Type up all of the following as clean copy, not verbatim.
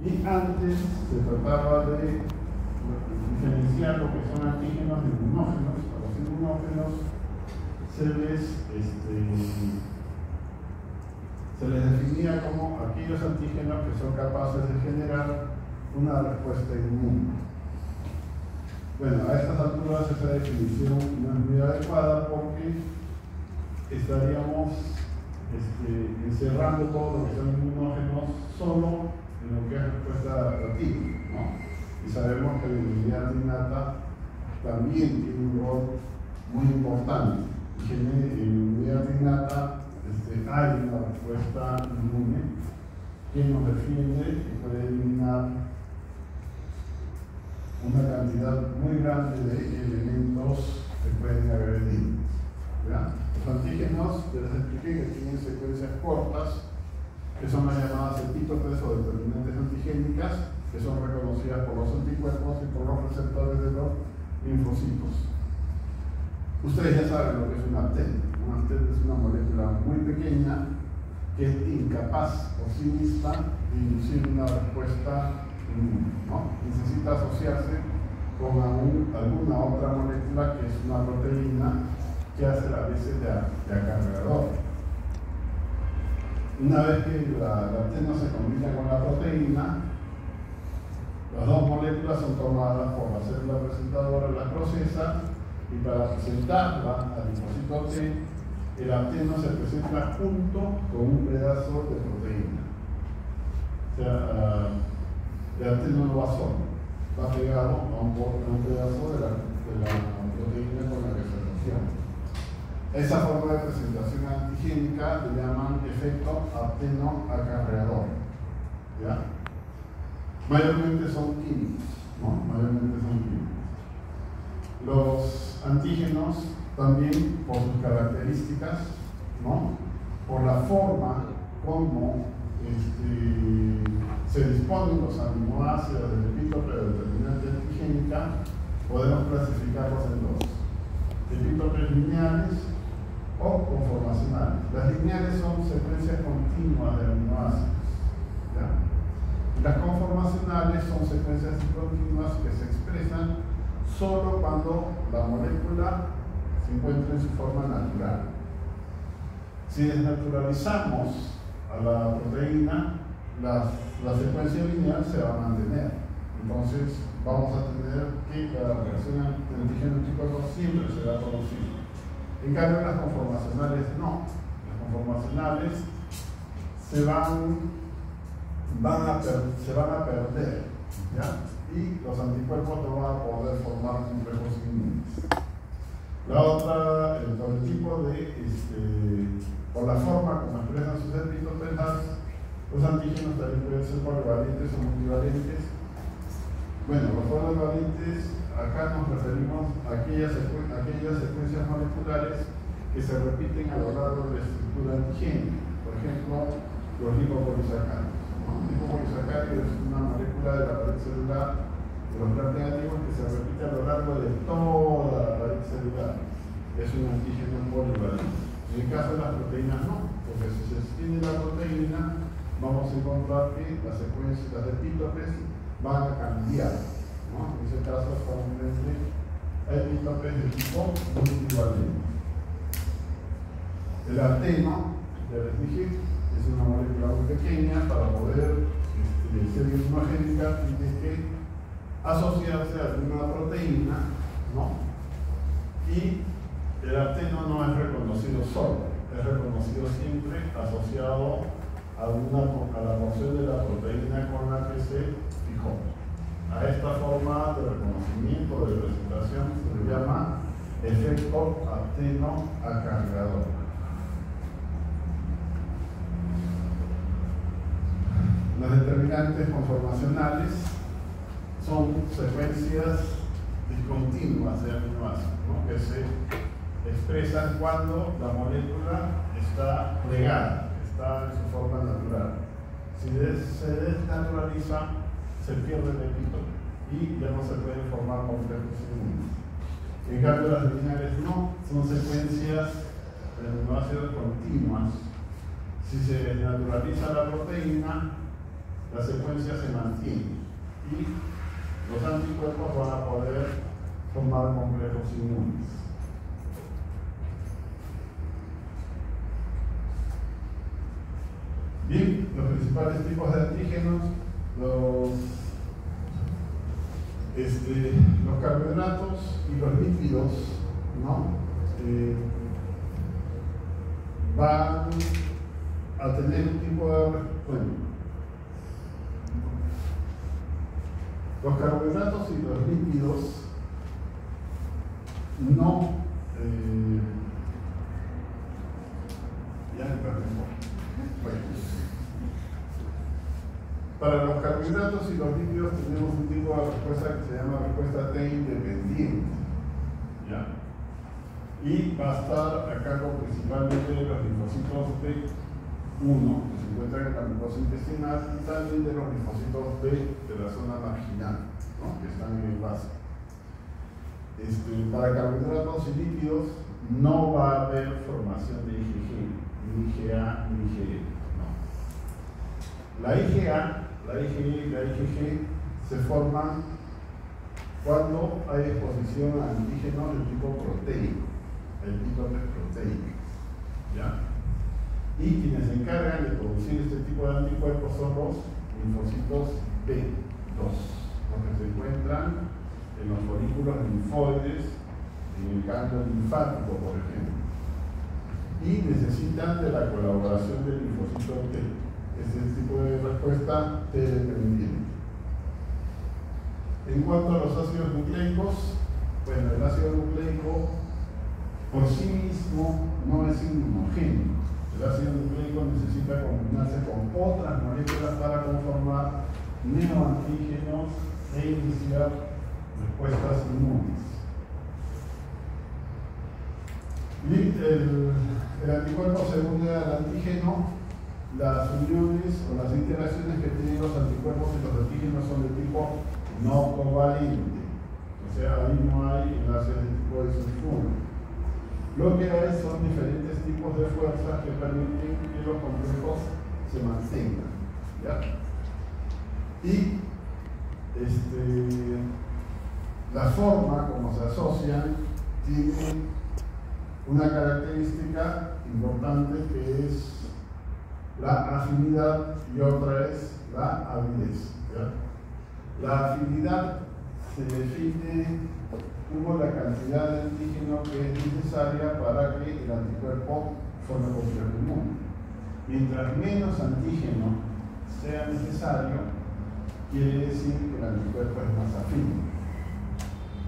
Y antes se trataba de diferenciar lo que son antígenos de inmunógenos. A los inmunógenos se les definía como aquellos antígenos que son capaces de generar una respuesta inmune. Bueno, a estas alturas esa definición no es muy adecuada porque estaríamos encerrando todo lo que son inmunógenos solo en lo que es respuesta adaptativa, ¿no? Y sabemos que la inmunidad innata también tiene un rol muy importante. En inmunidad innata hay una respuesta inmune que nos defiende y puede eliminar una cantidad muy grande de elementos que pueden agredir. Los antígenos, ya les expliqué que tienen secuencias cortas, que son las llamadas epítopes o determinantes antigénicas, que son reconocidas por los anticuerpos y por los receptores de los linfocitos. Ustedes ya saben lo que es un aptén. Un aptén es una molécula muy pequeña que es incapaz por sí misma de inducir una respuesta inmune, ¿no? Necesita asociarse con alguna otra molécula que es una proteína que hace las veces de acarreador. Una vez que la apteno se combina con la proteína, las dos moléculas son tomadas por la célula presentadora, la procesa, y para presentarla al linfocito T, el apteno se presenta junto con un pedazo de proteína. O sea, el apteno no va solo, va pegado a un pedazo de la proteína con la que se relaciona. Esa forma de presentación antigénica le llaman efecto apteno-acarreador. ¿Ya? Mayormente son químicos, ¿no? Mayormente son químicos. Los antígenos también por sus características, ¿no? Por la forma como se disponen los aminoácidos del epítope de determinante antigénica, podemos clasificarlos en dos: epítopes lineales o conformacionales. Las lineales son secuencias continuas de aminoácidos, ¿ya? Las conformacionales son secuencias discontinuas que se expresan solo cuando la molécula se encuentra en su forma natural. Si desnaturalizamos a la proteína, la secuencia lineal se va a mantener. Entonces vamos a tener que la reacción de antígeno-anticuerpo siempre será conocida. En cambio, las conformacionales no. Las conformacionales se van a perder, ¿ya? Y los anticuerpos no van a poder formar complejos inmunes. La otra, el otro tipo por la forma como expresan sus epítopes, los antígenos también pueden ser polivalentes o multivalentes. Bueno, los polivalentes, acá nos referimos a aquellas secuencias moleculares que se repiten a lo largo de la estructura antigénica. Por ejemplo, los lipopolisacáridos. El lipopolisacárido es una molécula de la pared celular de los gram negativos que se repite a lo largo de toda la pared celular. Es un antígeno polivalente. En el caso de las proteínas no, porque si se extiende la proteína, vamos a encontrar que las secuencias, las epítopes, van a cambiar, ¿no? En ese caso estamos frente a epítopes de tipo multivalente. El apteno, ya les dije, es una molécula muy pequeña. Para poder ser inmunogénica tiene que asociarse a alguna proteína, ¿no? Y el apteno no es reconocido solo, es reconocido siempre asociado a la porción de la proteína con la que se fijó. A esta forma de reconocimiento, de presentación, se le llama efecto apteno-acarreador. Las determinantes conformacionales son secuencias discontinuas de aminoácidos, ¿no? Que se expresan cuando la molécula está plegada, está en su forma natural. Si se desnaturaliza, se pierde el epítope y ya no se pueden formar complejos inmunes. En cambio, las lineares no, son secuencias de aminoácidos continuas. Si se desnaturaliza la proteína, la secuencia se mantiene y los anticuerpos van a poder formar complejos inmunes. Bien, los principales tipos de antígenos, los carbohidratos y los lípidos, ¿no? Van a tener un tipo de... Bueno, los carbohidratos y los lípidos no... ya me perdí. Bueno. Para los carbohidratos y los lípidos tenemos un tipo de respuesta que se llama respuesta T independiente. ¿Ya? Y va a estar a cargo principalmente de los linfocitos B1 que se encuentran en la mucosa intestinal y también de los linfocitos B de la zona marginal, ¿no? Que están en el vaso. Para carbohidratos y lípidos no va a haber formación de IgG, ni IgA ni IgE. No. La IgA, la IgE y la IgG se forman cuando hay exposición a antígenos de tipo proteico, el epítope proteico. ¿Ya? Y quienes se encargan de producir este tipo de anticuerpos son los linfocitos B2, los que se encuentran en los folículos linfoides, en el ganglio linfático, por ejemplo. Y necesitan de la colaboración del linfocito T. Es el tipo de respuesta T dependiente. En cuanto a los ácidos nucleicos, bueno, el ácido nucleico por sí mismo no es inmunogénico. El ácido nucleico necesita combinarse con otras moléculas para conformar neoantígenos e iniciar respuestas inmunes. Y el anticuerpo se une al antígeno. Las uniones o las interacciones que tienen los anticuerpos y los antígenos son de tipo no covalente. O sea, ahí no hay enlaces de tipo de sulfuro. Lo que hay son diferentes tipos de fuerzas que permiten que los complejos se mantengan. ¿Ya? Y la forma como se asocian tiene una característica importante que es la afinidad y otra es la avidez. ¿Ya? La afinidad se define como la cantidad de antígeno que es necesaria para que el anticuerpo forme complejo inmune. Mientras menos antígeno sea necesario, quiere decir que el anticuerpo es más afín.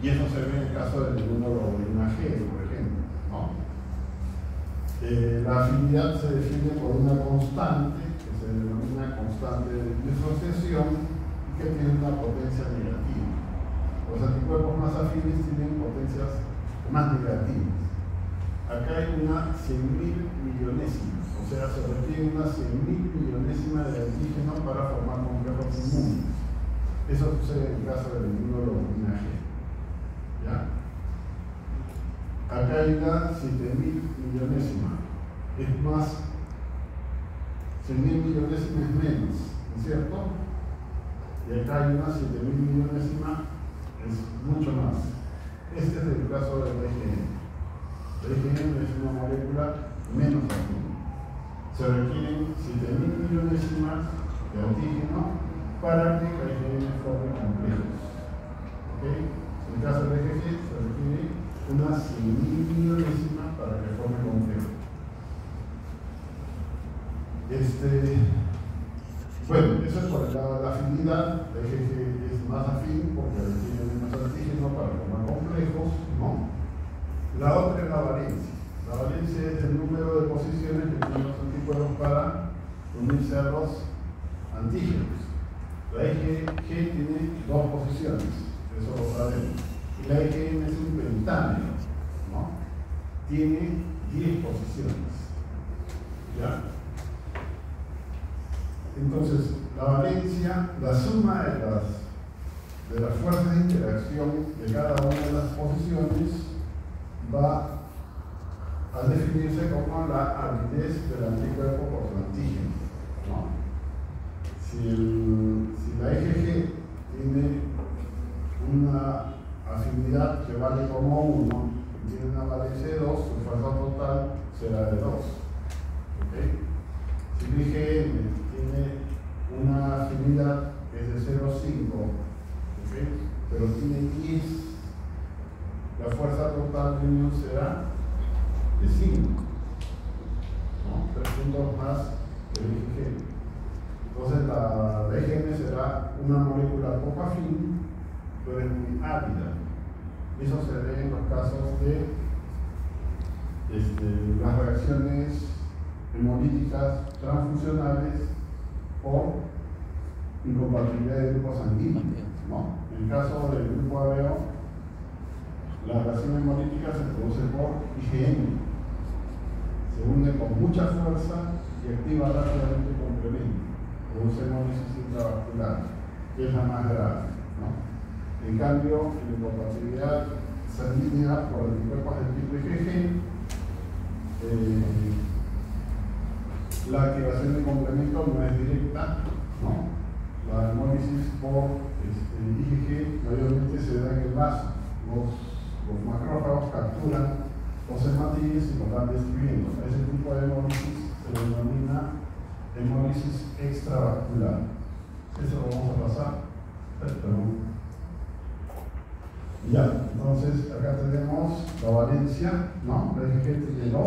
Y eso se ve en el caso del inmunoglobulina G, por ejemplo, ¿no? La afinidad se define por una constante que se denomina constante de disociación y que tiene una potencia negativa. Los anticuerpos más afines tienen potencias más negativas. Acá hay una 100.000 millonésima, o sea, se requiere una 100.000 millonésima de antígeno para formar complejos inmunes. Eso sucede en el caso del inmunoglobulina G. ¿Ya? Acá hay una 7.000 millonésima, es más, 100.000 millonésima es menos, ¿no es cierto? Y acá hay una 7.000 millonésima, es mucho más. Este es el caso del IgM. El IgM es una molécula menos afín. Se requieren 7.000 millonésimas de antígeno para que el IgM forme complejos. ¿Okay? En el caso del IgG se requiere una 100.000 millonésima para que forme complejo. Bueno, eso es por la afinidad. El IgG es más afín porque requiere menos antígeno para formar complejos, ¿no? La otra es la valencia. La valencia es el número de posiciones que tienen los anticuerpos para unirse a los antígenos. La IgG tiene 2 posiciones, eso lo sabemos. Y la IgM es un pentámero, ¿no? Tiene 10 posiciones. ¿Ya? Entonces, la valencia, la suma de las fuerzas de interacción de cada una de las posiciones va a definirse como la avidez del anticuerpo por su antígeno, ¿no? si la EGG tiene una afinidad que vale como 1 y tiene una valencia de 2, su fuerza total será de 2. ¿Okay? Si el IgM tiene una afinidad que es de 0,5, ¿okay?, pero tiene 10, la fuerza total de unión será de 5, ¿no? 3 puntos más que el IgM. Entonces la EGM será una molécula poco afín, pero es muy ávida. Eso se ve en los casos de las reacciones hemolíticas transfusionales por incompatibilidad de grupos sanguíneos, ¿no? En el caso del grupo ABO, la reacción hemolítica se produce por IgM, se une con mucha fuerza y activa rápidamente el complemento, produce hemólisis intravascular, que es la más grave, ¿no? En cambio, en la incompatibilidad sanguínea por anticuerpos del tipo IgG, la activación del complemento no es directa, ¿no? La hemólisis por IgG mayormente se da en el vaso. Los macrófagos capturan los hematíes y los van destruyendo. Ese tipo de hemólisis se denomina hemólisis extravascular. Eso lo vamos a pasar. Perdón. Ya, entonces acá tenemos la valencia, ¿no? La EGG tiene 2.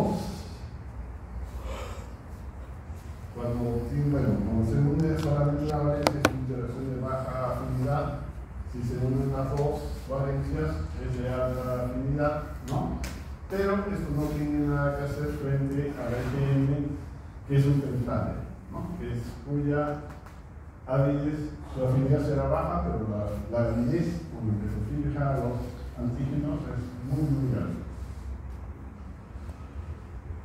Cuando se une solamente la valencia es una interacción de baja afinidad. Si se unen las dos valencias es de alta afinidad, ¿no? Pero esto no tiene nada que hacer frente a la IgM, que es un pentámero, ¿no? Cuya avidez, su afinidad será baja, pero la avidez con la que se fija los antígenos es muy grande.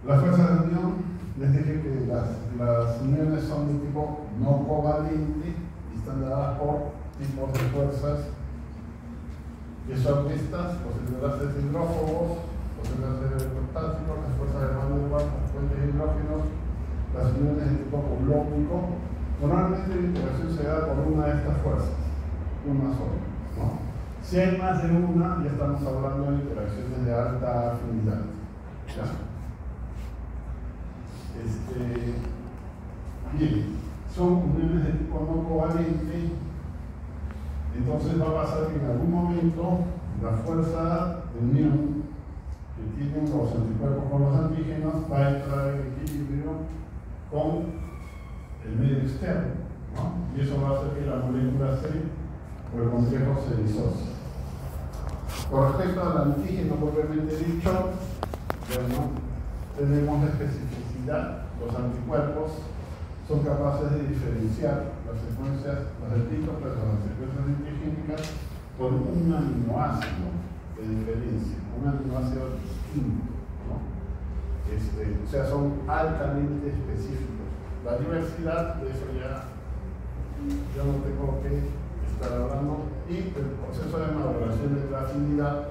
La fuerza de unión, les dije que las uniones son de tipo no covalente y están dadas por tipos de fuerzas que son estas: los enlaces hidrófobos, los enlaces electrostáticos, las fuerzas de Van der Waals, los puentes hidrógenos, las uniones de tipo coulombico. Normalmente la interacción se da por una de estas fuerzas, una sola, ¿no? Si hay más de una, ya estamos hablando de interacciones de alta afinidad, ¿ya? Bien, son uniones de tipo no covalente. Entonces va a pasar que en algún momento la fuerza de unión que tienen los anticuerpos con los antígenos va a entrar en equilibrio con el medio externo, ¿no? Y eso va a hacer que la molécula C o el complejo se disocie. Con respecto al antígeno propiamente dicho, bueno, tenemos la especificidad. Los anticuerpos son capaces de diferenciar las secuencias, los epítopes o las secuencias antigénicas por un aminoácido de diferencia, un aminoácido distinto, ¿no? O sea, son altamente específicos. La diversidad, de eso ya yo no tengo que estar hablando, y el proceso de maduración de la afinidad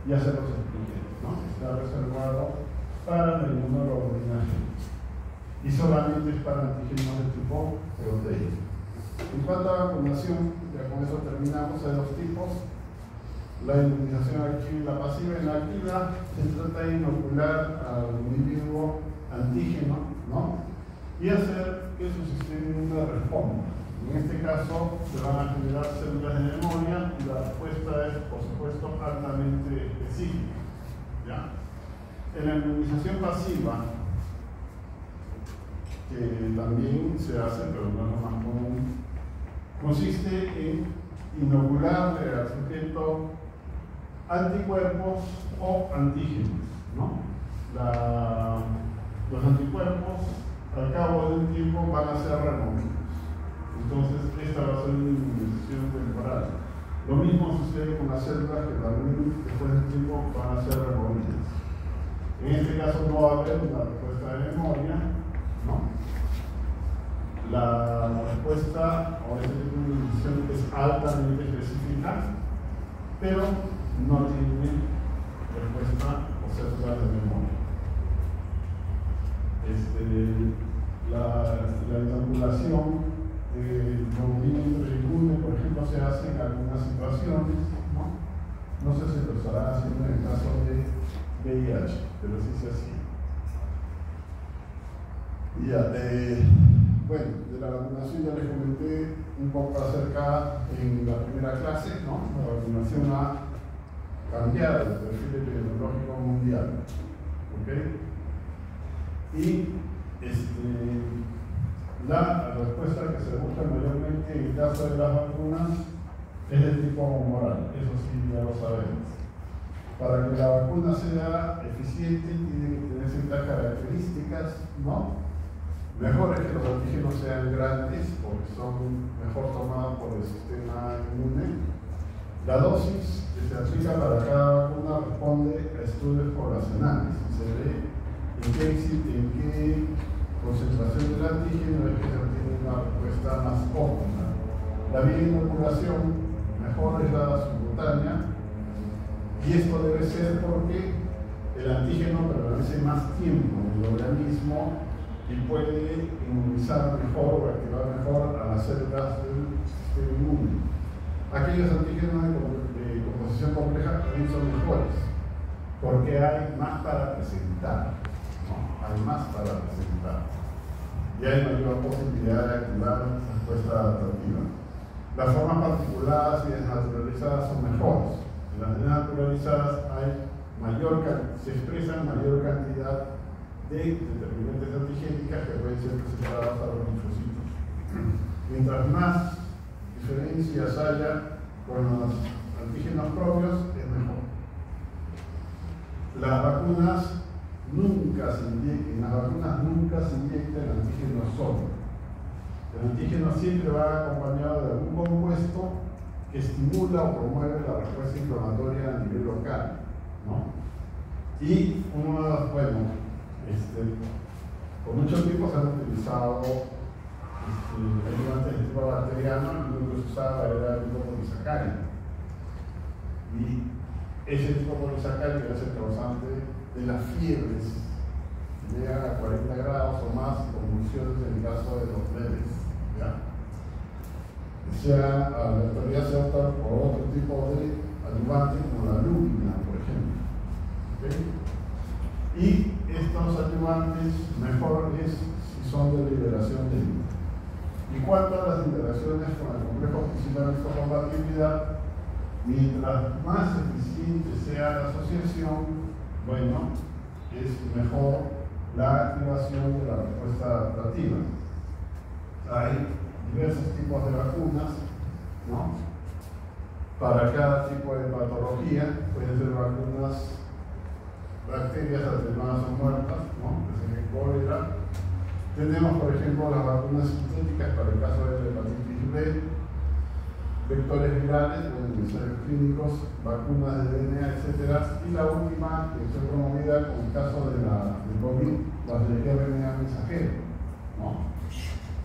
ya se los expliqué, ¿no? Está reservado para la inmunoglobulina y solamente es para antígenos de tipo proteína. En cuanto a vacunación, ya con eso terminamos. Hay dos tipos: la inmunización activa y la pasiva. En la activa se trata de inocular al individuo antígeno, ¿no?, y hacer que su sistema inmune responda. En este caso se van a generar células de memoria y la respuesta es, por supuesto, altamente específica, ¿ya? En la inmunización pasiva, que también se hace, pero no es lo más común, consiste en inocularle al sujeto anticuerpos o antígenos, ¿no? Los anticuerpos al cabo de un tiempo van a ser removidos. Entonces, esta va a ser una inmunización temporal. Lo mismo sucede con las células que también después del tiempo van a ser removidas. En este caso no va a haber una respuesta de memoria, ¿no? La respuesta o ese tipo de inmunización es altamente específica, pero no tiene respuesta o células de memoria. La inoculación movimiento inmune, por ejemplo, se hace en algunas situaciones, ¿no? No sé si lo estarán haciendo en el caso de VIH, pero sí se hacía. Ya, bueno, de la vacunación ya les comenté un poco acerca en la primera clase, ¿no? La vacunación ha cambiado el perfil epidemiológico mundial, ¿ok? Y la respuesta que se busca mayormente en el caso de las vacunas es de tipo humoral, eso sí ya lo sabemos. Para que la vacuna sea eficiente tiene que tener ciertas características, ¿no? Mejor es que los antígenos sean grandes porque son mejor tomados por el sistema inmune. La dosis que se aplica para cada vacuna responde a estudios poblacionales y se ve en qué concentración del antígeno es que se obtiene una respuesta más óptima. La vía de inoculación mejor es la subcutánea y esto debe ser porque el antígeno permanece más tiempo en el organismo y puede inmunizar mejor o activar mejor a las células del sistema inmune. Aquellos antígenos de composición compleja también son mejores porque hay más para presentar, ¿no? Hay más para presentar y hay mayor posibilidad de activar respuesta adaptativa. Las formas particuladas y desnaturalizadas son mejores. En las desnaturalizadas se expresan mayor cantidad de determinantes antigénicas que pueden ser presentadas a los linfocitos. Mientras más diferencias haya con los antígenos propios, es mejor. Las vacunas nunca se inyectan el antígeno solo. El antígeno siempre va acompañado de algún compuesto que estimula o promueve la respuesta inflamatoria a nivel local, ¿no? Y por mucho tiempo se han utilizado ayudantes de tipo bacteriano y lo que se usaba era el tipo polisacárido. Y ese tipo polisacárido es el causante de las fiebres que llegan a 40 grados o más y convulsiones en el caso de los bebés. La autoridad se opta por otro tipo de ayudante como la lúpina, por ejemplo. ¿Okay? Y estos ayudantes mejor es si son de liberación de líquido. Y cuanto a las interacciones con el complejo principal de histocompatibilidad, mientras más eficiente sea la asociación, bueno, es mejor la activación de la respuesta adaptativa. Hay diversos tipos de vacunas, ¿no? Para cada tipo de patología, pueden ser vacunas bacterias atenuadas o muertas, ¿no? Desde el cólera. Tenemos, por ejemplo, las vacunas sintéticas para el caso de la hepatitis B, vectores virales, ensayos clínicos, vacunas de DNA, etc. Y la última, que fue promovida con el caso de COVID, las de RNA mensajero, ¿no?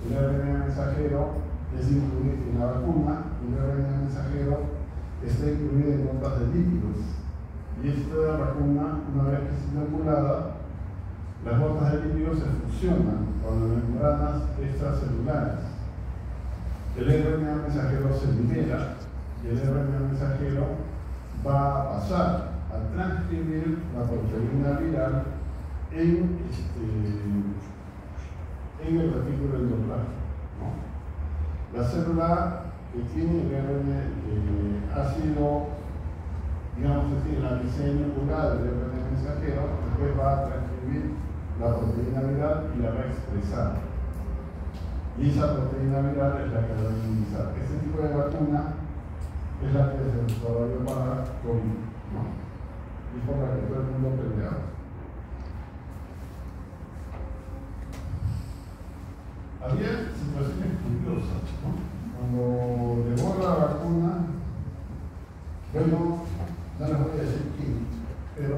El RNA mensajero es incluido en la vacuna, y el RNA mensajero está incluido en notas de lípidos. Y esta vacuna, una vez que es inoculada, las gotas de lípidos se fusionan con las membranas extracelulares. El RNA mensajero se libera y el RNA mensajero va a pasar a transcribir la proteína viral en el retículo endoplasmático, ¿no? La célula que tiene el RNA ha sido, digamos así, la que se ha inoculado el RNA mensajero, después va a transcribir la proteína viral y la va a expresar. Y esa proteína viral es la que va a inmunizar. Este tipo de vacuna es la que se desarrolló para COVID, ¿no? Y por la que todo el mundo peleaba. Había situaciones curiosas, ¿no? Cuando llegó la vacuna, bueno, no les voy a decir quién, pero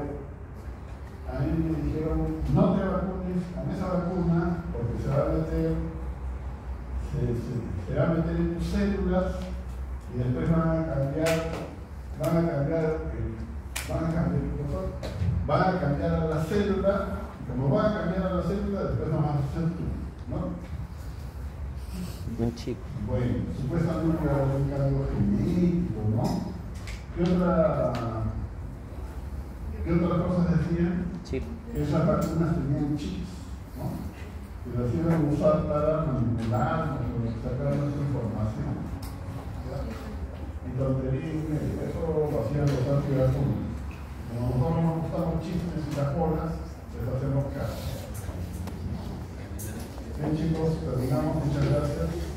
a mí me dijeron, no te vacunes con esa vacuna porque se va a meter en tus células y después van a cambiar a la célula, y como van a cambiar a la célula, después no vas a ser tú, ¿no? Un chip. Bueno, supuestamente era un cambio genético, ¿no? ¿Qué otra cosa decían? Chip. Que esas vacunas tenían chips, ¿no? Que las iban a usar para manipularnos o sacar nuestra información. Y tontería, eso lo hacían los antivacunas. Como nosotros nos gustan los chismes y las bolas, les hacemos caso. Bien, chicos, terminamos. Muchas gracias.